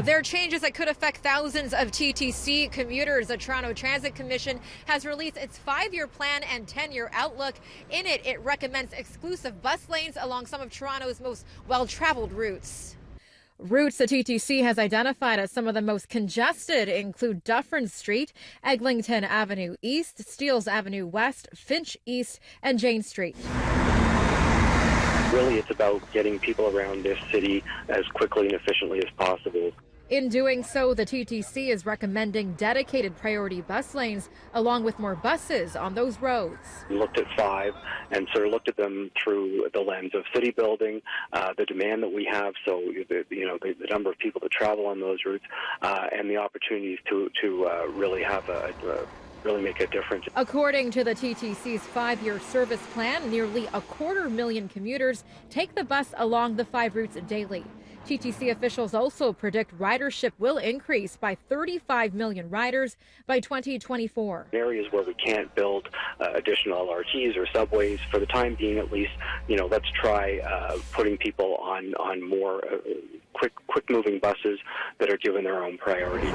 There are changes that could affect thousands of TTC commuters. The Toronto Transit Commission has released its 5-year plan and 10-year outlook. In it, it recommends exclusive bus lanes along some of Toronto's most well-traveled routes. Routes the TTC has identified as some of the most congested include Dufferin Street, Eglinton Avenue East, Steeles Avenue West, Finch East, and Jane Street. Really, it's about getting people around this city as quickly and efficiently as possible. In doing so, the TTC is recommending dedicated priority bus lanes along with more buses on those roads. We looked at 5 and sort of looked at them through the lens of city building, the demand that we have, so the number of people that travel on those routes, and the opportunities to really have really make a difference. According to the TTC's 5-year service plan, nearly 250,000 commuters take the bus along the 5 routes daily. TTC officials also predict ridership will increase by 35 million riders by 2024. Areas where we can't build additional LRTs or subways, for the time being at least, let's try putting people on more quick-moving buses that are given their own priority.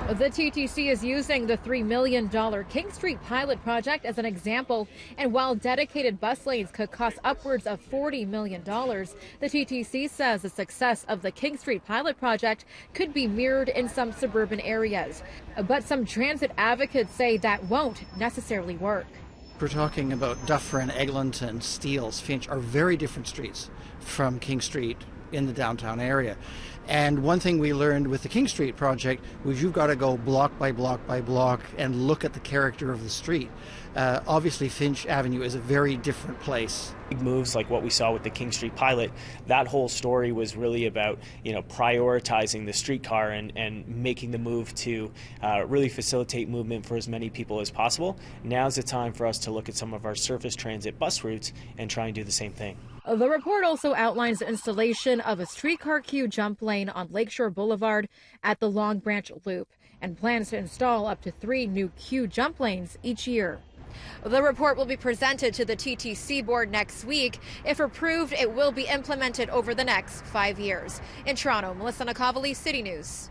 The TTC is using the $3 million King Street pilot project as an example, and while dedicated bus lanes could cost upwards of $40 million, the TTC says the success of the King Street pilot project could be mirrored in some suburban areas. But some transit advocates say that won't necessarily work. We're talking about Dufferin, Eglinton, Steeles, Finch are very different streets from King Street in the downtown area. And one thing we learned with the King Street project was you've got to go block by block by block and look at the character of the street. Obviously, Finch Avenue is a very different place. Big moves like what we saw with the King Street pilot, that whole story was really about prioritizing the streetcar and making the move to really facilitate movement for as many people as possible. Now's the time for us to look at some of our surface transit bus routes and try and do the same thing. The report also outlines the installation of a streetcar queue jump lane on Lakeshore Boulevard at the Long Branch Loop and plans to install up to 3 new queue jump lanes each year. The report will be presented to the TTC board next week. If approved, it will be implemented over the next 5 years. In Toronto, Melissa Nakhavoly, City News.